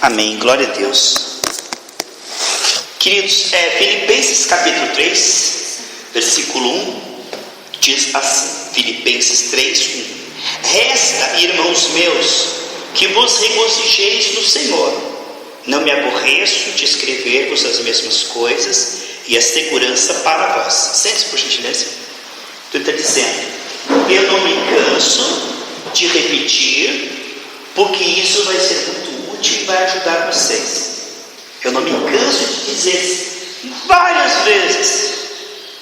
Amém, glória a Deus. Queridos, Filipenses capítulo 3, versículo 1, diz assim, Filipenses 3, 1. Resta, irmãos meus, que vos regozijeis no Senhor. Não me aborreço de escrever-vos as mesmas coisas e a segurança para vós. Sente-se, por gentileza. Ele está dizendo, eu não me canso de repetir, porque isso vai ser muito útil e vai ajudar vocês. Eu não me canso de dizer várias vezes,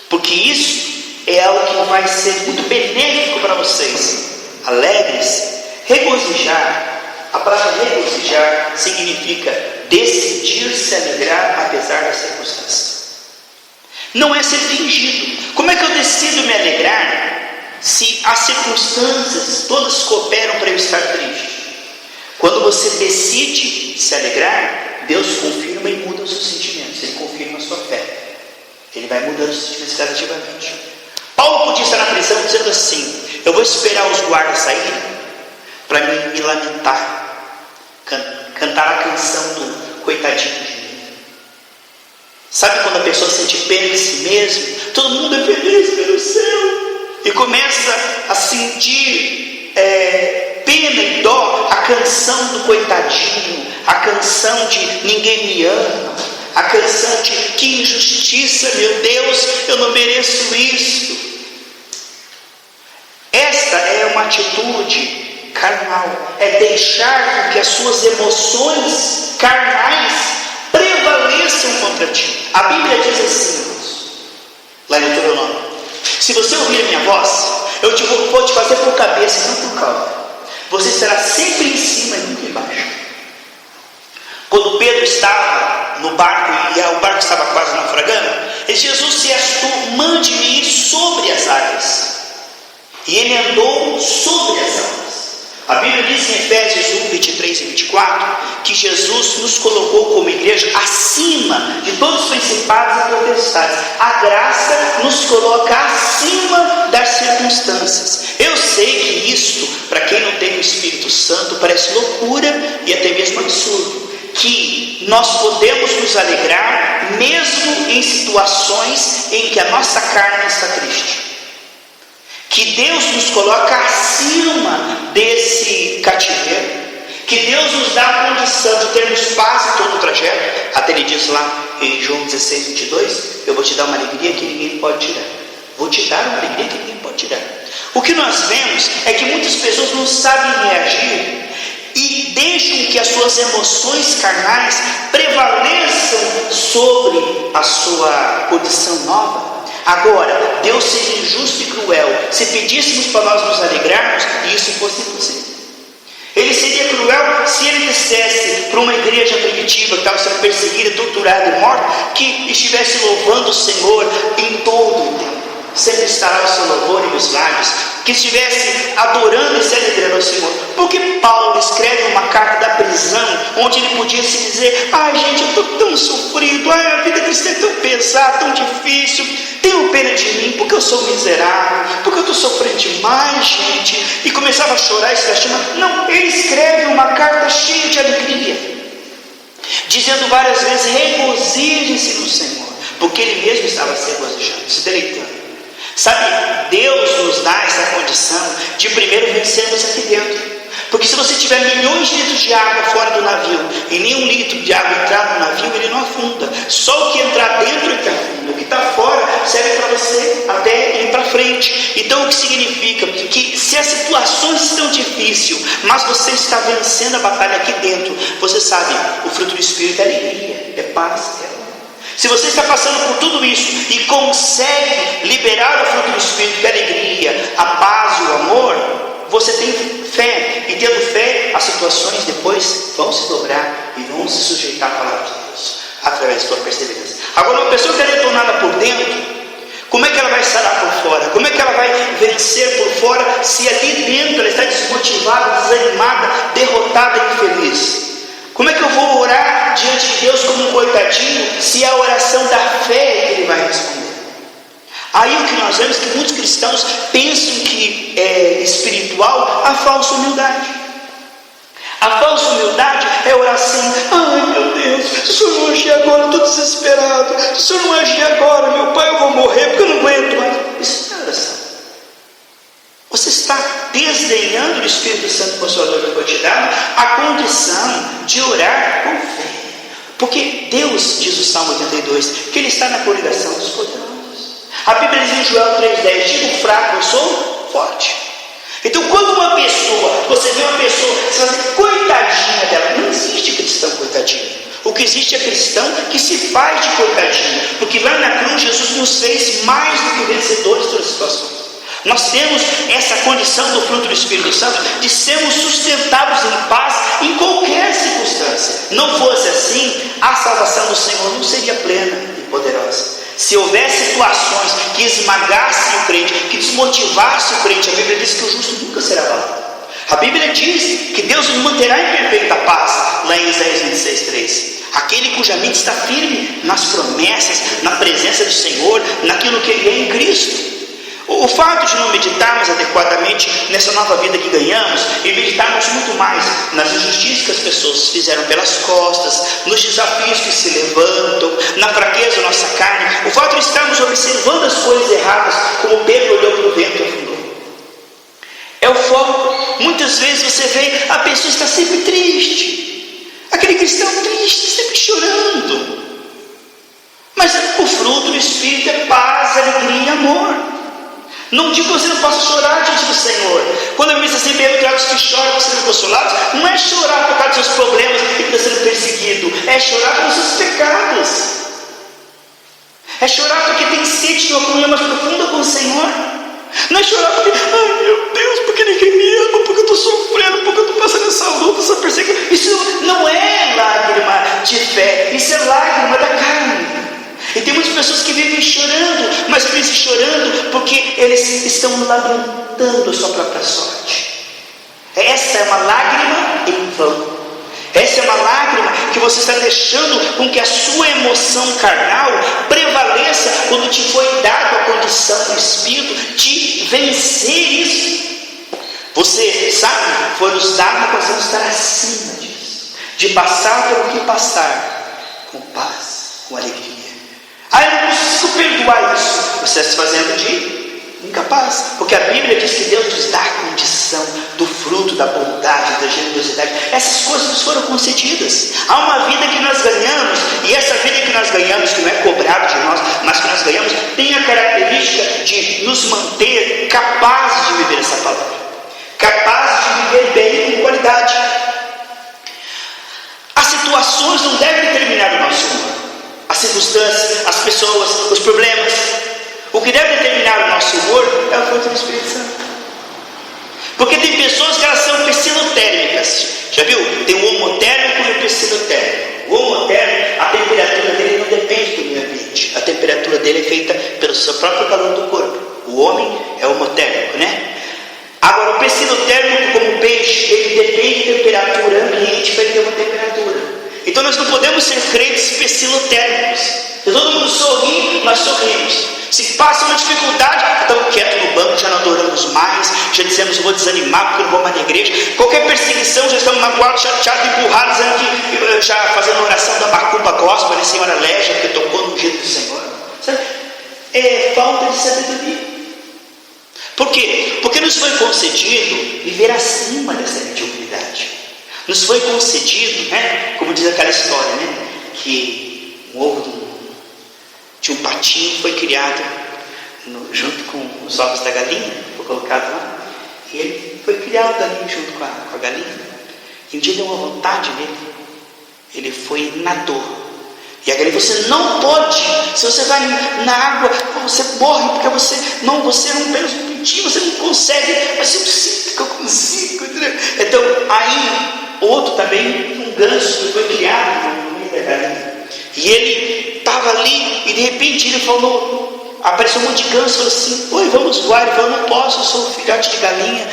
porque isso é algo que vai ser muito benéfico para vocês. Alegres, regozijar. A palavra regozijar significa decidir se alegrar apesar das circunstâncias. Não é ser fingido. Como é que eu decido me alegrar se as circunstâncias todas cooperam para eu estar triste? Quando você decide se alegrar, Deus confirma e muda os seus sentimentos. Ele confirma a sua fé. Ele vai mudando os sentimentos gradativamente. Paulo podia estar na prisão dizendo assim, eu vou esperar os guardas saírem para me lamentar, cantar a canção do coitadinho de mim. Sabe quando a pessoa sente pena de si mesmo? Todo mundo é feliz pelo céu e começa a sentir pena e dó. A canção do coitadinho, a canção de ninguém me ama, a canção de que injustiça, meu Deus, eu não mereço isso. Esta é uma atitude carnal, é deixar que as suas emoções carnais prevaleçam contra ti. A Bíblia diz assim, lá em Deuteronômio, se você ouvir a minha voz, eu vou te fazer por cabeça e não por cauda. Você estará sempre em cima e nunca embaixo. Quando Pedro estava no barco e o barco estava quase naufragando, ele disse, Jesus, se és tu, mande-me ir sobre as águas. E ele andou sobre as águas. A Bíblia diz em Efésios 1, 23 e 24, que Jesus nos colocou como igreja acima de todos os principados e potestades. A graça nos coloca acima das circunstâncias. Eu sei que isto, para quem não tem o Espírito Santo, parece loucura e até mesmo absurdo. Que nós podemos nos alegrar mesmo em situações em que a nossa carne está triste. Que Deus nos coloca acima desse cativeiro, que Deus nos dá a condição de termos paz em todo o trajeto. Até ele diz lá em João 16, 22, eu vou te dar uma alegria que ninguém pode tirar. Vou te dar uma alegria que ninguém pode tirar. O que nós vemos é que muitas pessoas não sabem reagir e deixam que as suas emoções carnais prevaleçam sobre a sua condição nova. Agora, Deus seria injusto e cruel se pedíssemos para nós nos alegrarmos e isso fosse impossível. Ele seria cruel se ele dissesse para uma igreja primitiva que estava sendo perseguida, torturada e morta, que estivesse louvando o Senhor em todo o tempo. Sempre estará o seu louvor em os lábios, que estivesse adorando e se alegrando ao Senhor. Porque Paulo escreve uma carta da prisão, onde ele podia se dizer, ai gente, eu estou tão sofrido, ai a vida cristã é tão pesada, tão difícil, tenham pena de mim, porque eu sou miserável, porque eu estou sofrendo demais, gente, e começava a chorar e se lastimar. Não, ele escreve uma carta cheia de alegria, dizendo várias vezes, regozijem-se no Senhor, porque ele mesmo estava se regozijando, se deleitando. Sabe, Deus nos dá essa condição de primeiro vencermos aqui dentro. Porque se você tiver milhões de litros de água fora do navio e nenhum litro de água entrar no navio, ele não afunda. Só o que entrar dentro é que afunda. O que está fora serve para você até ir para frente. Então o que significa? Que se as situações estão difíceis, mas você está vencendo a batalha aqui dentro, você sabe, o fruto do Espírito é alegria, é paz, é amor. Se você está passando por tudo isso e consegue liberar o fruto do Espírito, que é a alegria, a paz e o amor, você tem fé. E tendo fé, as situações depois vão se dobrar e vão se sujeitar à palavra de Deus, através da sua perseverança. Agora, uma pessoa que é detonada por dentro, como é que ela vai sarar por fora? Como é que ela vai vencer por fora, se ali dentro ela está desmotivada, desanimada, derrotada e infeliz? Como é que eu vou orar diante de Deus como um coitadinho, se é a oração da fé que Ele vai responder? Aí o que nós vemos é que muitos cristãos pensam que é espiritual a falsa humildade. A falsa humildade é a oração obrigado. Se o Senhor não agir agora, meu Pai, eu vou morrer porque eu não aguento mais. Isso não é oração. Você está desdenhando do Espírito Santo Consolador que foi te dado a condição de orar com fé. Porque Deus, diz o Salmo 82, que Ele está na coligação dos poderosos. A Bíblia diz em Joel 3,10, digo fraco, eu sou forte. Então quando uma pessoa, você vê uma pessoa, você vai dizer, coitadinha dela, não existe cristão coitadinho. O que existe é cristão que se faz de coitadinho, porque lá na cruz Jesus nos fez mais do que vencedores de todas as situações. Nós temos essa condição do fruto do Espírito Santo de sermos sustentados em paz em qualquer circunstância. Não fosse assim, a salvação do Senhor não seria plena e poderosa. Se houvesse situações que esmagassem o crente, que desmotivassem o crente, a Bíblia diz que o justo nunca será abalado. A Bíblia diz que Deus nos manterá em perfeita paz, lá em Isaías 26:3. Aquele cuja mente está firme nas promessas, na presença do Senhor, naquilo que Ele é em Cristo. O fato de não meditarmos adequadamente nessa nova vida que ganhamos e meditarmos muito mais nas injustiças que as pessoas fizeram pelas costas, nos desafios que se levantam, na fraqueza da nossa carne, o fato de estarmos observando as coisas erradas, como Pedro olhou para o vento e afundou, é o foco. Muitas vezes você vê a pessoa está sempre triste, aquele cristão triste, sempre chorando, mas o fruto do Espírito é paz, alegria e amor. Não digo que você não possa chorar diante do Senhor. Quando a Bíblia diz assim, bem-aventurados que choram por serem consolados, não é chorar por causa dos seus problemas e que está sendo perseguido, é chorar pelos seus pecados, é chorar porque tem sede de uma comunhão mais profunda com o Senhor. Não é chorar porque, ai meu Deus, porque ninguém me ama, porque eu estou sofrendo, porque eu estou passando essa luta, essa perseguição. Isso não é lágrima de fé, isso é lágrima da carne. E tem muitas pessoas que vivem chorando, mas vivem chorando porque eles estão lamentando a sua própria sorte. Essa é uma lágrima em vão. Essa é uma lágrima que você está deixando com que a sua emoção carnal prevaleça quando te foi dada a condição do Espírito de vencer isso. Você sabe, foi nos dado para você estar acima disso, de passar pelo que passar com paz, com alegria. Eu não consigo perdoar isso. Você está se fazendo de incapaz, porque a Bíblia diz que Deus nos dá a condição do fruto da bondade, da generosidade. Essas coisas nos foram concedidas. Há uma vida que nós ganhamos, e essa vida que nós ganhamos, que não é cobrado de nós, mas que nós ganhamos, tem a característica de nos manter capazes de viver essa palavra, capazes de viver bem com qualidade. As situações não devem determinar o nosso humor. As circunstâncias, as pessoas, os problemas. O que deve determinar o nosso humor é o fruto do Espírito Santo. Porque tem pessoas que elas são psilotérmicas. Já viu? Tem o homotérmico e o psilotérmico. O homotérmico, a temperatura dele não depende do meio ambiente. A temperatura dele é feita pelo seu próprio calor do corpo. O homem é homotérmico, né? Agora, o psilotérmico, como o peixe, ele depende da temperatura ambiente para ele ter uma temperatura. Então nós não podemos ser crentes psilotérmicos. Se todo mundo sorri, nós sorrimos. Se passa uma dificuldade, estamos quietos no banco, já não adoramos mais, já dizemos, eu vou desanimar porque eu não vou mais na igreja. Qualquer perseguição, já estamos magoados, chateados, empurrados, já fazendo uma oração da macumba gospel, né? Senhora Légia, que tocou no jeito do Senhor. Sabe? É falta de sabedoria. Por quê? Porque nos foi concedido viver acima dessa mediocridade. Nos foi concedido, né? Como diz aquela história, né? Que um ovo de um patinho foi criado junto com os ovos da galinha, foi colocado lá, e ele foi criado ali junto com a galinha. E um dia deu uma vontade nele, ele foi e nadou. E a galinha, você não pode, se você vai na água, você morre, porque você não pega um pintinho, você não consegue, mas eu sinto que eu consigo, entendeu? Então, aí, outro também, um ganso que foi criado no meio da galinha. E ele estava ali, e de repente ele falou, apareceu um monte de ganso, falou assim, oi, vamos voar. Ele falou, não posso, eu sou filhote de galinha.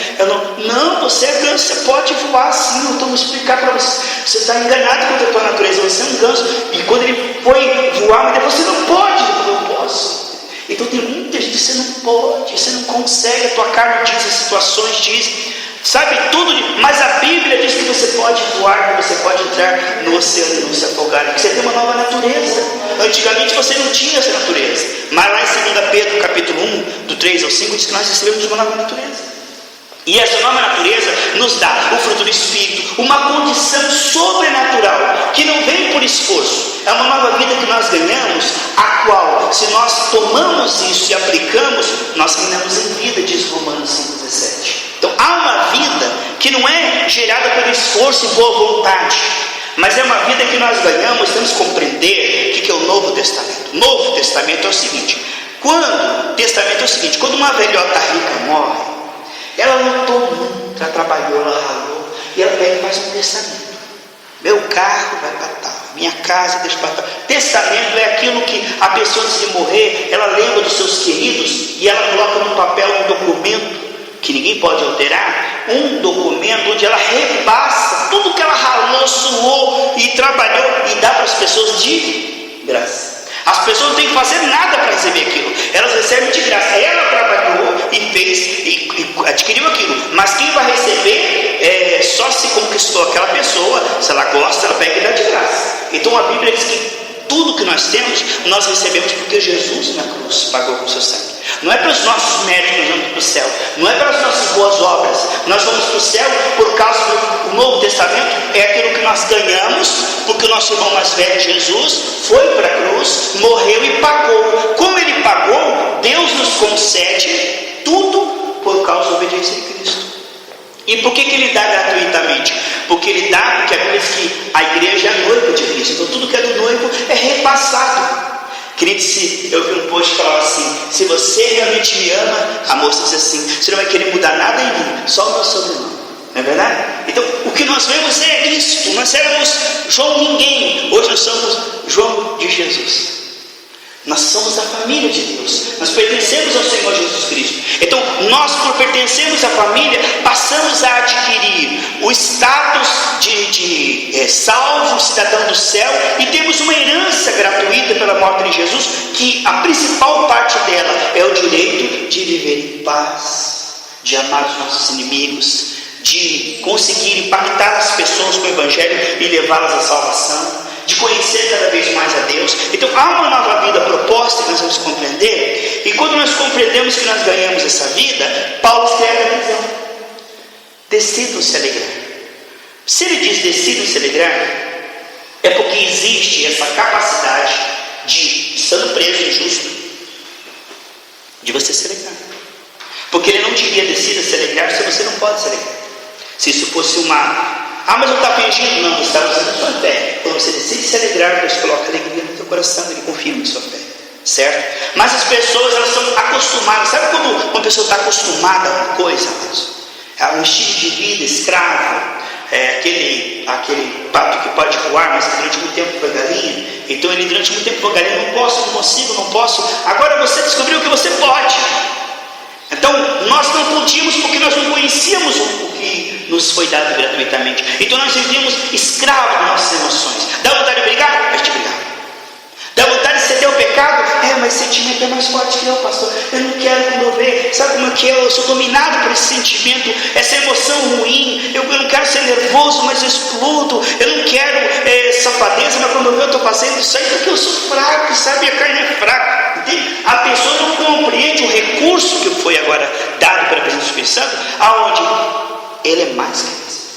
Não, você é ganso, você pode voar sim, eu estou me explicar para você. Você está enganado contra a tua natureza, você é um ganso. E quando ele foi voar, mas depois, você não pode. Ele falou, eu posso. Então tem muita gente, você não pode, você não consegue, a tua carne diz, as situações dizem. sabe tudo, mas a Bíblia diz que você pode voar, que você pode entrar no oceano e não se afogar, que você tem uma nova natureza. Antigamente você não tinha essa natureza, mas lá em 2 Pedro capítulo 1, do 3 ao 5, diz que nós recebemos uma nova natureza. E essa nova natureza nos dá o fruto do Espírito, uma condição sobrenatural, que não vem por esforço. É uma nova vida que nós ganhamos, a qual, se nós tomamos isso e aplicamos, nós ganhamos em vida, diz Romanos 5,17. Então há uma vida que não é gerada pelo esforço e boa vontade, mas é uma vida que nós ganhamos. Temos que compreender o que é o Novo Testamento. O Novo Testamento é o seguinte: quando uma velhota rica morre, ela lutou muito, ela trabalhou, ela ralou, e ela pega e faz um testamento. Meu carro vai para tal, minha casa deixa para tal. Testamento é aquilo que a pessoa, antes de morrer, ela lembra dos seus queridos e ela coloca no papel um documento que ninguém pode alterar, um documento onde ela repassa tudo que ela ralou, suou e trabalhou e dá para as pessoas de graça. As pessoas não têm que fazer nada para receber aquilo, elas recebem de graça. Ela trabalhou e fez e adquiriu aquilo, mas quem vai receber só se conquistou aquela pessoa. Se ela gosta, ela pega e dá de graça. Então a Bíblia diz que tudo que nós temos, nós recebemos porque Jesus na cruz pagou com o seu sangue. Não é pelos nossos méritos que nós vamos para o céu, não é pelas nossas boas obras. Nós vamos para o céu por causa do Novo Testamento. É aquilo que nós ganhamos, porque o nosso irmão mais velho, Jesus, foi para a cruz, morreu e pagou. Como ele pagou, Deus nos concede tudo por causa da obediência de Cristo. E por que ele dá gratuitamente? Porque ele dá, porque a Bíblia diz que a igreja é a noiva de Cristo. Então tudo que é do noivo é repassado. Querido, eu vi um post que falava assim: se você realmente me ama, a moça diz assim, você não vai querer mudar nada em mim, só o meu sobrenome. Não é verdade? Então o que nós vemos é Cristo. Nós éramos João ninguém, hoje nós somos João de Jesus. Nós somos a família de Deus, nós pertencemos ao Senhor Jesus Cristo. Então nós, por pertencermos à família, passamos a adquirir o status de salvo, cidadão do céu, e temos uma herança gratuita pela morte de Jesus, que a principal parte dela é o direito de viver em paz, de amar os nossos inimigos, de conseguir impactar as pessoas com o Evangelho e levá-las à salvação, de conhecer cada vez mais a Deus. Então há uma nova vida proposta que nós vamos compreender, e quando nós compreendemos que nós ganhamos essa vida, Paulo escreve a visão: decidam se alegrar. Se ele diz decidam se alegrar, é porque existe essa capacidade de, estando preso injusto, de você se alegrar. Porque ele não diria decida se alegrar se você não pode se alegrar. Se isso fosse mas eu estou fingindo. Não, você está usando a sua fé. Quando você decide se alegrar, Deus coloca alegria no teu coração, Ele confirma a sua fé, certo? Mas as pessoas, elas são acostumadas. Sabe quando uma pessoa está acostumada a uma coisa? A um estilo de vida escravo, aquele pato que pode voar, mas que durante muito tempo foi galinha. Então ele durante muito tempo foi galinha. Não posso, não consigo, não posso. Agora você descobriu que você pode. Então nós não podíamos porque nós não conhecíamos o que nos foi dado gratuitamente. Então nós vivíamos escravos das nossas emoções. Dá vontade de brigar? A gente brigava. Dá vontade de ceder ao pecado? Mas sentimento é mais forte que eu, pastor. Eu não quero comover. Sabe como é que eu sou dominado por esse sentimento, essa emoção ruim. Eu não quero ser nervoso, mas eu explodo. Eu não quero safadeza, mas quando eu estou fazendo isso aí porque eu sou fraco, sabe? A carne é fraca. Entende? A pessoa não compreende o recurso que foi agora dado pela presença do Espírito Santo, aonde ele é mais que isso.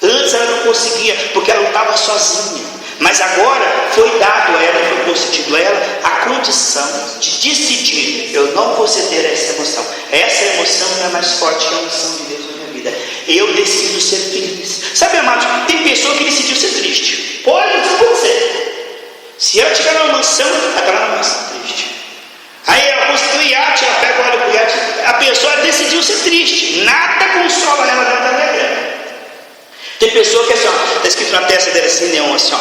Antes ela não conseguia, porque ela estava sozinha. Mas agora foi dado a ela, foi concedido a ela a condição de decidir: eu não vou ceder a essa emoção. Essa emoção não é mais forte que a emoção de Deus na minha vida. Eu decido ser feliz. Sabe, amados, tem pessoa que decidiu ser triste. Pode acontecer. Se ela estiver numa mansão, ela está numa mansão triste. Aí ela conseguiu o iate, ela pega o óleo para o iate. A pessoa decidiu ser triste. Nada consola ela, nada alegra. Tem pessoa que assim, está escrito na testa dela assim, neon, assim,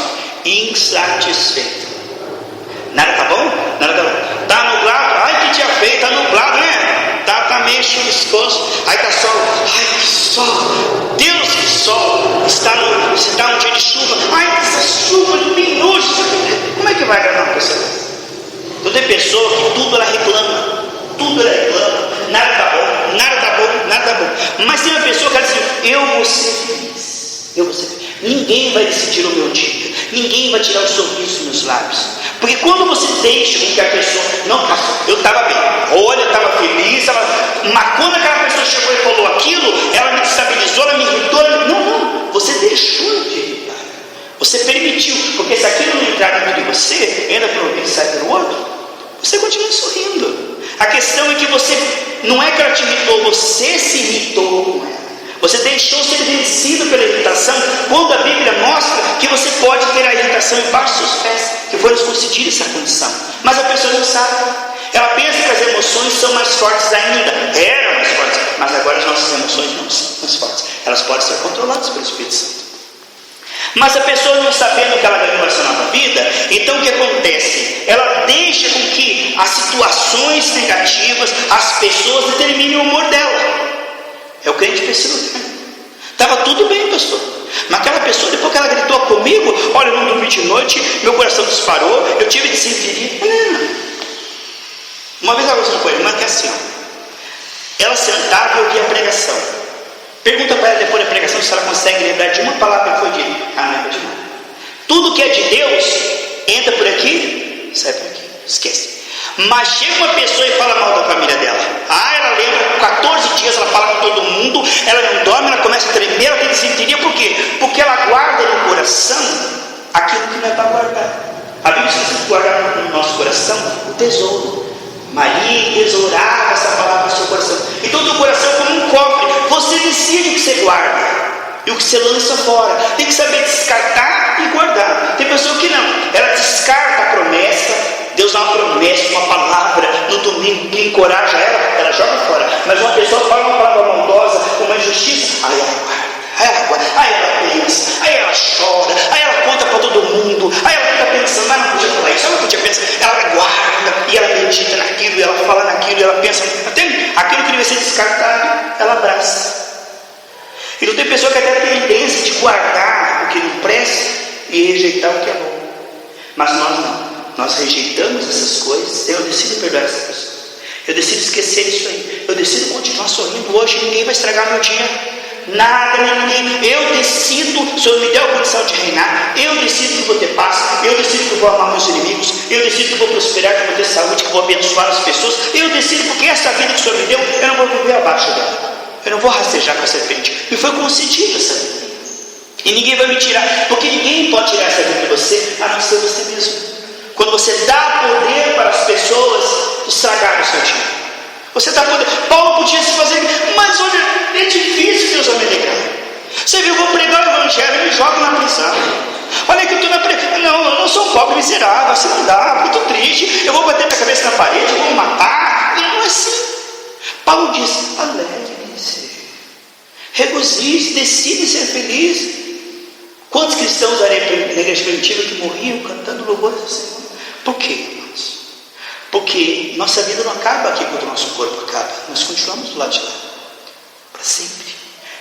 insatisfeito. Nada tá bom? Nada tá bom. Tá nublado? Ai, que dia feio, tá nublado, né? Tá meio chuviscoso. Aí tá sol. Ai, que sol. Deus, que sol. Se tá um dia de chuva. Ai, essa chuva luminosa. Como é que vai agradar uma pessoa? Então tem pessoa que tudo ela reclama. Tudo ela reclama. Nada tá bom, nada tá bom, nada tá bom. Mas tem uma pessoa que ela diz: eu vou ser feliz, eu vou ser feliz. Ninguém vai decidir o meu dia, ninguém vai tirar o sorriso dos meus lábios. Porque quando você deixa com que a pessoa, não, eu estava bem, olha, eu estava feliz, mas quando aquela pessoa chegou e falou aquilo, ela me destabilizou, ela me irritou, não, você deixou de irritar, você permitiu, porque se aquilo não entrar dentro de você, entra por um e sai pelo outro, você continua sorrindo. A questão é que você, não é que ela te irritou, você se irritou com ela. Você deixou ser vencido pela irritação, quando a Bíblia mostra que você pode ter a irritação embaixo dos seus pés, que foi nos concedido essa condição. Mas a pessoa não sabe. Ela pensa que as emoções são mais fortes ainda. Eram mais fortes, mas agora as nossas emoções não são mais fortes. Elas podem ser controladas pelo Espírito Santo. Mas a pessoa não sabendo que ela vai nessa nova vida, então o que acontece? Ela deixa com que as situações negativas, as pessoas determinem o humor dela. É o crente pessimista. Estava tudo bem, pastor. Mas aquela pessoa, depois que ela gritou comigo, olha, eu não dormi de noite, meu coração disparou, eu tive de se ferir. Uma vez ela falou com a irmã que é assim, ela sentava e ouvia a pregação. Pergunta para ela depois da pregação se ela consegue lembrar de uma palavra que foi dita. Não lembra de nada. Tudo que é de Deus entra por aqui, sai por aqui, esquece. Mas chega uma pessoa e fala mal da família dela. Ela lembra, 14 dias ela fala com todo mundo, ela não dorme, ela começa a tremer, ela tem desinteria. Por quê? Porque ela guarda no coração aquilo que não é para guardar. A Bíblia diz que guardar no nosso coração o tesouro. Maria tesourava essa palavra no seu coração. Então o teu coração é como um cofre. Você decide o que você guarda e o que você lança fora. Tem que saber descartar e guardar. Tem pessoa que não, ela descarta a promessa. Deus dá uma promessa, uma palavra no domingo que encoraja ela joga fora. Mas uma pessoa fala uma palavra maldosa, uma injustiça, aí ela guarda, aí ela pensa, aí ela chora, aí ela conta para todo mundo, aí ela fica pensando, não podia falar isso, ela não podia pensar, ela guarda, e ela medita naquilo, e ela fala naquilo, e ela pensa, até aquilo que deve ser descartado, ela abraça. Então tem pessoa que até tem tendência de guardar o que não presta e rejeitar o que é bom. Mas nós não. Nós rejeitamos essas coisas. Eu decido perdoar essas pessoas. Eu decido esquecer isso aí. Eu decido continuar sorrindo hoje. Ninguém vai estragar meu dia. Nada, ninguém. Eu decido. O Senhor me deu a condição de reinar. Eu decido que vou ter paz. Eu decido que vou amar meus inimigos. Eu decido que vou prosperar, que vou ter saúde, que vou abençoar as pessoas. Eu decido porque essa vida que o Senhor me deu, eu não vou viver abaixo dela. Eu não vou rastejar com a serpente. Me foi concedido essa vida. E ninguém vai me tirar. Porque ninguém pode tirar essa vida de você, a não ser você mesmo. Quando você dá poder para as pessoas estragar o seu dia, você dá poder. Paulo podia se fazer, mas olha, é difícil Deus vai me alegrar. Você viu, eu vou pregar o evangelho e me jogo na prisão. Olha que eu estou na prisão. Não, eu não sou um pobre miserável, assim não dá, muito triste. Eu vou bater minha cabeça na parede, eu vou me matar. Não é assim. Paulo diz: alegre-se, regozije-se, decide ser feliz. Quantos cristãos na igreja primitiva que morriam cantando louvores ao Senhor? Por quê, irmãos? Porque nossa vida não acaba aqui quando o nosso corpo acaba. Nós continuamos do lado de lá, para sempre.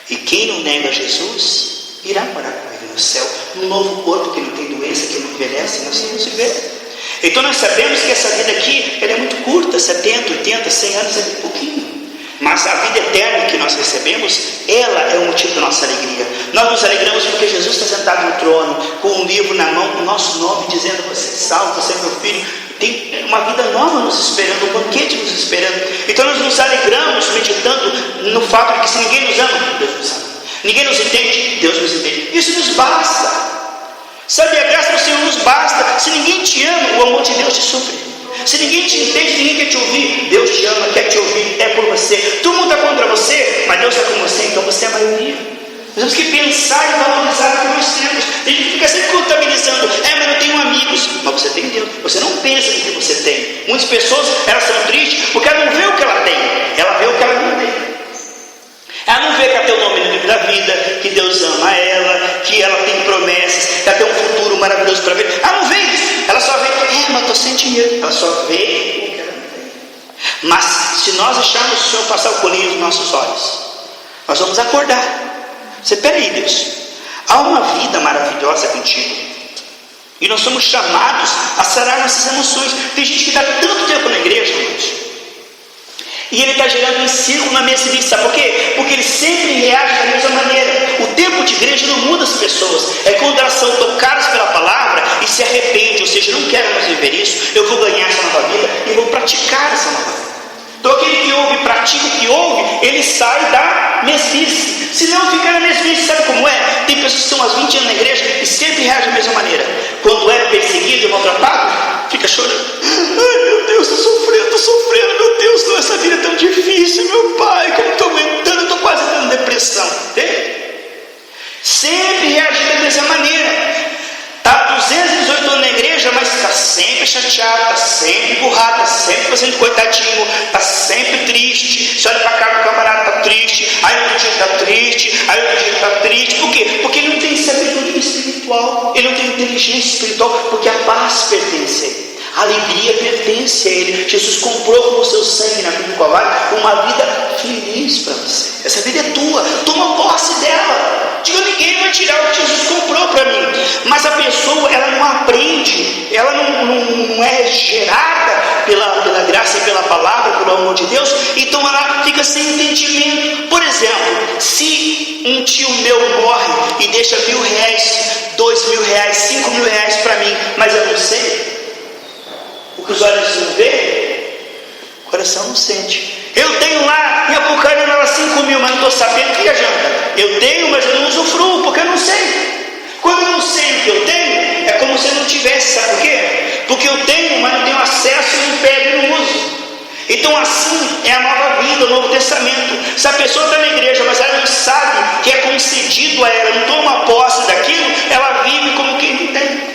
E quem não nega Jesus, irá morar com Ele no céu, num novo corpo que não tem doença, que não envelhece, nós vamos viver. Então nós sabemos que essa vida aqui, ela é muito curta, 70, 80, 100 anos é muito pouquinho. Mas a vida eterna que nós recebemos, ela é o motivo da nossa alegria. Nós nos alegramos porque Jesus está sentado no trono, com um livro na mão, com o nosso nome, dizendo: você é salvo, você é meu filho. Tem uma vida nova nos esperando, um banquete nos esperando. Então nós nos alegramos meditando no fato de que se ninguém nos ama, Deus nos ama. Ninguém nos entende, Deus nos entende. Isso nos basta. Sabe, a graça do Senhor nos basta. Se ninguém te ama, o amor de Deus te supre. Se ninguém te entende, ninguém quer te ouvir, Deus te ama, quer te ouvir, é por você. Todo mundo está contra você, mas Deus está com você, então você é a maioria. Nós temos que pensar e valorizar o que nós temos. A gente fica sempre contabilizando: mas eu tenho amigos. Mas você tem Deus. Você não pensa no que você tem. Muitas pessoas, elas são tristes porque ela não vê o que ela tem, ela vê o que ela não tem. Ela não vê que ela tem o nome no livro da vida, que Deus ama ela, que ela tem promessas, que ela tem um futuro maravilhoso para ver. Ela não vê isso. Ela só vê: mas estou sem dinheiro. Ela só vê o que ela não tem. Mas se nós deixarmos o Senhor passar o colinho nos nossos olhos, nós vamos acordar. Você, peraí, Deus, há uma vida maravilhosa contigo, e nós somos chamados a sarar nossas emoções. Tem gente que está tanto tempo na igreja, irmãos, E ele está gerando um círculo na mesmice. Sabe por quê? Porque ele sempre reage da mesma maneira. O tempo de igreja não muda as pessoas. É quando elas são tocadas pela palavra e se arrependem. Ou seja, não quero mais viver isso. Eu vou ganhar essa nova vida e vou praticar essa nova vida. Então aquele que ouve e pratica o que ouve, ele sai da mesmice. Se não ficar na mesmice, sabe como é? Tem pessoas que estão há 20 anos na igreja e sempre reagem da mesma maneira. Quando é perseguido e maltratado, fica chorando. Ai meu Deus, estou sofrendo, meu Deus, não, essa vida é tão difícil, meu pai, como estou aguentando, estou quase dando depressão. Entende? Sempre reagir da mesma maneira. Está 218 anos na igreja, mas está sempre chateado, está sempre burrado, está sempre fazendo coitadinho, está sempre triste. Você olha para a cara do camarada, está triste, aí outro dia está triste, aí outro dia está triste. Por quê? Porque ele não tem sabedoria espiritual, ele não tem inteligência espiritual, porque a paz pertence a ele. A alegria pertence a ele. Jesus comprou com o seu sangue na cruz do Calvário uma vida feliz para você. Essa vida é tua, toma posse dela. Diga, ninguém vai tirar o que Jesus comprou para mim. Mas a pessoa, ela não aprende, ela não é gerada pela graça e pela palavra, pelo amor de Deus. Então ela fica sem entendimento. Por exemplo, se um tio meu morre e deixa R$1.000, R$2.000, R$5.000 para mim, mas eu não sei, o que os olhos não vê, o coração não sente. Eu tenho lá em Apucarana 5.000, mas não estou sabendo, que adianta? Eu tenho, mas eu não usufruo, porque eu não sei. Quando eu não sei o que eu tenho, é como se eu não tivesse. Sabe por quê? Porque eu tenho, mas não tenho acesso, e não pego e não uso. Então assim é a nova vida, o Novo Testamento. Se a pessoa está na igreja, mas ela não sabe que é concedido a ela, não toma posse daquilo, ela vive como quem não tem.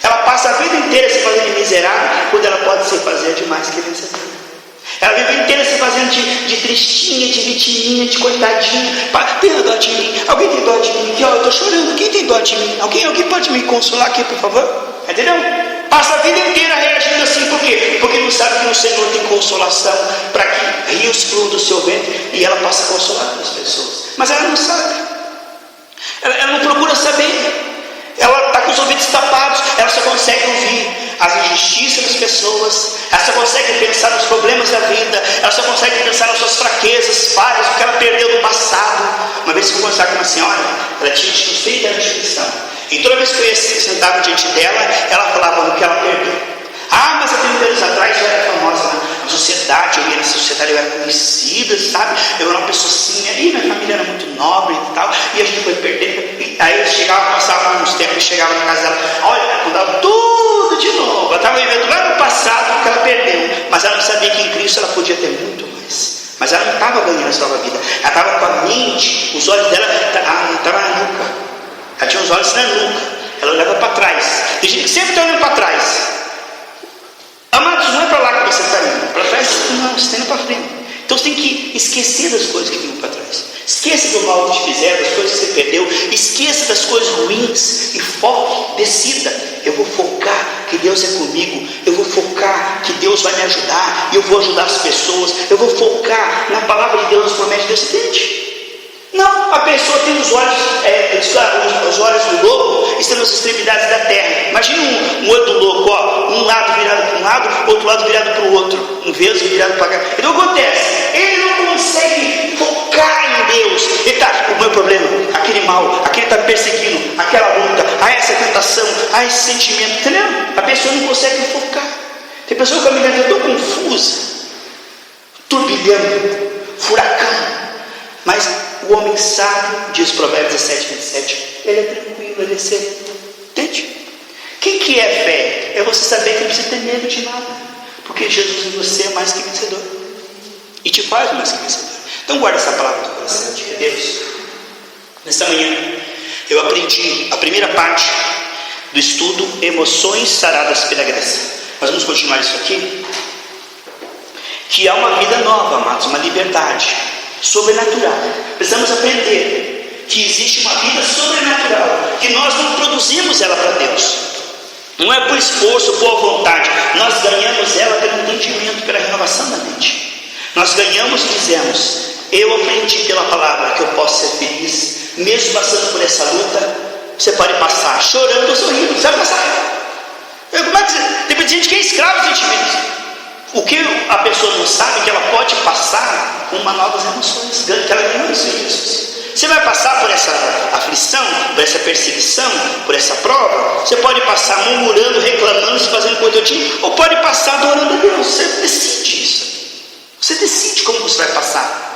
Ela passa a vida inteira se fazendo miserável, quando ela pode se fazer demais que vencedora. Ela vive a vida inteira se fazendo de tristinha, de vitiminha, de coitadinha. Tem dó de mim? Alguém tem dó de mim? Aqui, ó, eu estou chorando. Quem tem dó de mim? Alguém pode me consolar aqui, por favor? Entendeu? Passa a vida inteira reagindo assim. Por quê? Porque não sabe que no Senhor tem consolação, para que rios fluam do seu ventre e ela possa consolar as pessoas. Mas ela não sabe. Ela não procura saber. Ela está com os ouvidos tapados, ela só consegue ouvir as injustiças das pessoas, ela só consegue pensar nos problemas da vida, ela só consegue pensar nas suas fraquezas, falhas, o que ela perdeu no passado. Uma vez que eu conversava com uma senhora, ela tinha uns 30 anos de cristã, e toda vez que eu sentava diante dela, ela falava do que ela perdeu. Ah, mas há 30 anos atrás eu era famosa na sociedade, eu ia nessa sociedade, eu era conhecida, sabe? Eu era uma pessoa assim, e minha família era muito nobre e tal, e a gente foi perder. E aí eu chegava, passava uns tempos, chegava na casa dela, olha, contava tudo de novo. Ela estava vivendo lá no passado o que ela perdeu, mas ela não sabia que em Cristo ela podia ter muito mais. Mas ela não estava ganhando essa nova vida, ela estava com a mente, os olhos dela estavam na nuca, ela tinha os olhos na nuca, ela olhava para trás. Tem gente que sempre está olhando para trás. Amados, não é para lá que você está indo, para trás não, você está indo para frente. Então você tem que esquecer das coisas que vinham para trás. Esqueça do mal que te fizeram, das coisas que você perdeu. Esqueça das coisas ruins e foque, decida. Eu vou focar que Deus é comigo. Eu vou focar que Deus vai me ajudar. E eu vou ajudar as pessoas. Eu vou focar na palavra de Deus, nas promessas de Deus. Entende? Não, a pessoa tem os olhos do lobo estão nas extremidades da terra. Imagina um olho do lobo, ó, um lado virado para um lado, outro lado virado para o outro, um vesgo virado para cá. Então o que acontece? Ele não consegue focar em Deus. Ele está, o meu problema, aquele mal, aquele está me perseguindo, aquela luta, essa tentação, esse sentimento, entendeu? A pessoa não consegue focar. Tem pessoa caminhando tão confusa, turbilhão, furacão. Mas o homem sábio, diz Provérbios 17:27, ele é tranquilo, ele é sereno. Entende? O que é fé? É você saber que não precisa ter medo de nada, porque Jesus em você é mais que vencedor e te faz mais que vencedor. Então guarda essa palavra do coração de Deus. Nesta manhã eu aprendi a primeira parte do estudo, emoções saradas pela graça. Nós vamos continuar isso aqui, que há uma vida nova, amados, uma liberdade sobrenatural. Precisamos aprender que existe uma vida sobrenatural, que nós não produzimos ela para Deus, não é por esforço, boa vontade. Nós ganhamos ela pelo entendimento, pela renovação da mente. Nós ganhamos, dizemos, eu aprendi pela palavra que eu posso ser feliz, mesmo passando por essa luta. Você pode passar chorando ou sorrindo, você vai passar. Como é que você... Tem gente que é escravo de sentimentos. O que a pessoa não sabe é que ela pode passar com uma novas emoções, que ela ganhou isso em Jesus. Você vai passar por essa aflição, por essa perseguição, por essa prova. Você pode passar murmurando, reclamando, se fazendo coitadinho, ou pode passar adorando a Deus. Você decide isso. Você decide como você vai passar.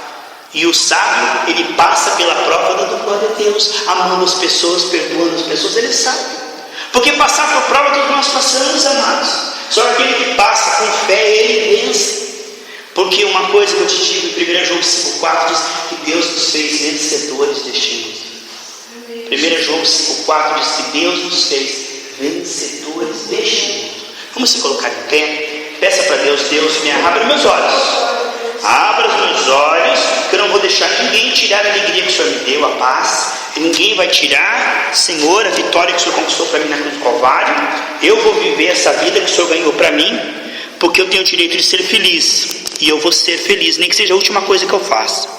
E o sábio, ele passa pela prova dando glória a Deus, amando as pessoas, perdoando as pessoas. Ele sabe. Porque passar por prova todos nós passamos, amados. Só aquele que passa com fé, ele vence. Porque uma coisa que eu te digo em 1 João 5,4 diz que Deus nos fez vencedores deste mundo. 1 João 5,4 diz que Deus nos fez vencedores deste mundo. Vamos se colocar em pé. Peça para Deus: Deus, me abra meus olhos. Abra os meus olhos, que eu não vou deixar ninguém tirar a alegria que o Senhor me deu, a paz. Ninguém vai tirar, Senhor, a vitória que o Senhor conquistou para mim na cruz do Calvário. Eu vou viver essa vida que o Senhor ganhou para mim, porque eu tenho o direito de ser feliz. E eu vou ser feliz, nem que seja a última coisa que eu faça.